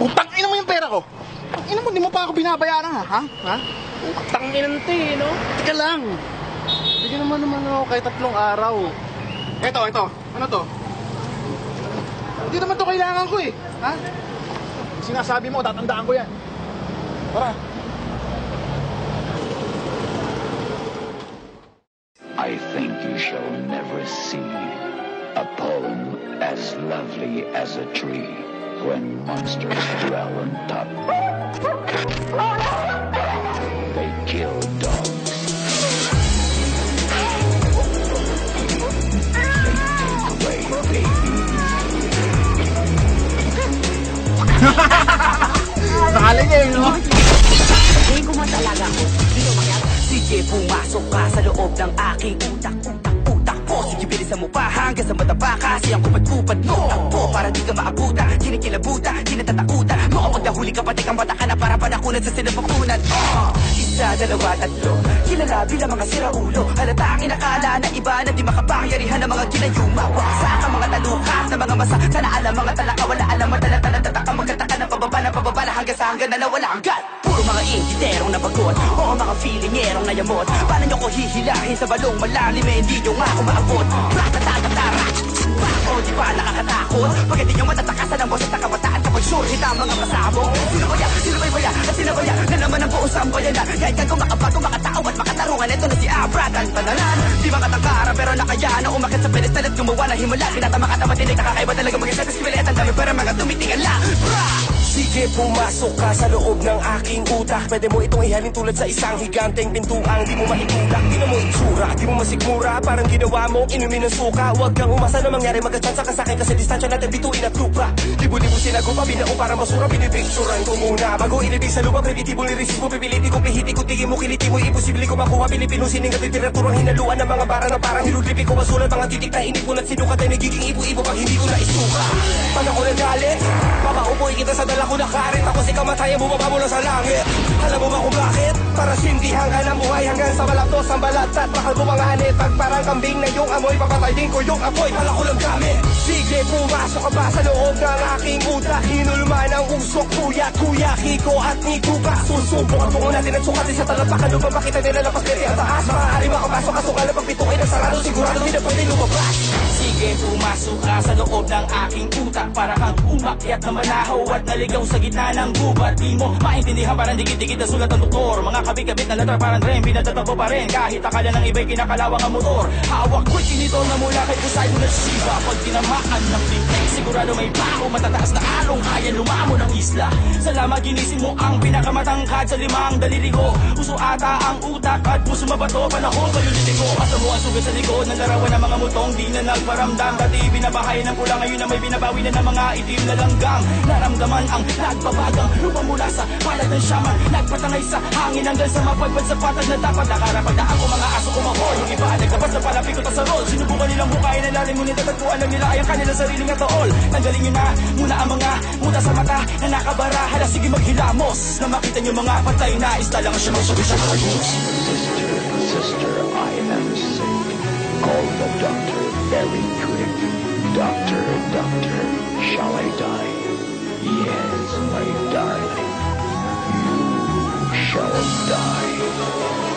Putang ina mo yung pera ko! Ang ina mo, di mo pa ako binabayaran ha? Ha? Utang inante, no? Teka lang! Bigyan naman ako kahit 3 araw. Ito. Ano to? Hindi naman to kailangan ko eh. Ha? Sinasabi mo, tatandaan ko yan. Tara. I think you shall never see a poem as lovely as a tree when monsters dwell on top. They kill dogs. They take away babies. Nakala niya eh, no? Hindi ko man talaga ako. Dito mangyari. Sige, pumasok ka sa loob ng aking utak po. Sige, bilisan mo pa hanggang sa mataba kasi ang kupad-kupad mo. Takbo para di ka maabuta, kinikilabuta, kinatatakutan. Makapag nahuli ka pati kang bata ka na para panakunan sa sinapakunan. Isa, dalawa, tatlo. Kilala bilang mga siraulo. Halata ang inakala na iba na di makapangyarihan ng mga ginayuma. Waksa ka mga talukas na mga masa. Sana alam mga talaka, wala alam, madala-tala, tataka, magkataka ng pababa na hanggang sa hanggang na nawala hanggan. Puro mga ingiterong napagod, o mga feelingerong nayamot. Paano nyo ko hihilahin sa balong malalim eh, hindi nyo nga ako maabot. Ratatatatarak, o di ba nakakatakot? Pag hindi nyo matatakasan ang boses na kabataan kapag sure hit ang mga pasabog. Sino ba yan? At sino ba yan? Na naman ang buong sambayanan. Kahit kang kumakabago, makatao at makatarungan. Ito na si Abra, ang panalan. Di makatangkara pero nakaya na umakit sa pedestal at gumawa ng himala. Pinatama ka tamat, hindi nakakaiba talaga mag-isa sa skill at ang dami pero mga tumitingala. Sige, pumasok ka sa loob ng aking utak. Pwede mo itong ihalin tulad sa isang higanteng pintuang di mo maitulak. Di na mo itsura, di mo masikmura. Parang ginawa mong inumin ng suka. Huwag kang umasa na mangyari, magkatsansa ka sa'kin kasi distansya natin bituin at lupa. Libo-libo sinagupa, binao para masura. Pinipicturan ko muna bago ilibig sa lupa. Primitibo lirisismo, pipiliti ko, pihiti ko, tingin mo, kiliti mo. Imposible ko makuha, Pilipino sining at literaturang hinaluan ng mga bara na parang hinuglipi ko masulat. Mga titik na inipon at sinukat ay nagiging ibo-ibo pag hindi ko na isuka. Pag ako nagalit, papaupoy kita sa dala ko na karit. Tapos ikaw mataya bumaba mula sa langit. Alam mo ba kung bakit? Para sindihan ka ng buhay hanggang sa malapdos ang balat at bakal bumanganit. Pag parang kambing na yung amoy, papatay din ko yung apoy. Pala ko lang gamit. Sige, pumasok ka ba sa loob ng aking utak? Hinulman ang usok, kuya, Kiko at Nikuka. Susubok ang tungo natin at sukatin sa talampakan. Lumabak kita nilalapas pwede ang taas. Maaari makapasok, kasukal na pagpitukin ang sarado. Sigurado hindi na pwede lumabas. Sige, pumasok ka sa loob ng aking utak. Para kang umakyat na manahaw at naligaw sa gitna ng gubat. Di mo maintindihan parang dikit-dikit na sulat ng doktor. Mga kabit-kabit na letter parang tren, pinatatakbo pa rin. Kahit akala ng iba'y kinakalawang ang motor. Hawak ko'y kinito na mula kay Poseidon na Shiva. Pag tinamaan ng limig, sigurado may baho. Matataas na along, kaya lumamo ng isla. Salamat ginising mo ang pinakamatangkad sa limang daliri ko. Puso ata ang utak at puso mabato. Panahon pa yung litig ko. Asa mo ang sugat sa likod ng larawan ng mga mutong di na nagparamdam. Dati binabahay ng pula, ngayon na may binabawi na ng mga itim na langgam. Naramdaman ang nagbabagang lupa mula sa palad ng syaman. Nagpatangay sa hangin hanggang sa mapagpad sa patag na dapat nakarapagdaan ko mga aso kumahol. Yung iba naglabas na palapit ko sa rol. Sinubukan nilang bukayin ang lalim ngunit at alam nila ay ang kanilang sariling ataol. Tanggalin nyo na muna ang mga muta sa mata na nakabara. Hala sige maghilamos na makita nyo mga patay na isla lang siya masabi siya. Sister, I am sick. Call the doctor very quick. Doctor, shall I die? Yes, my darling. You shall die.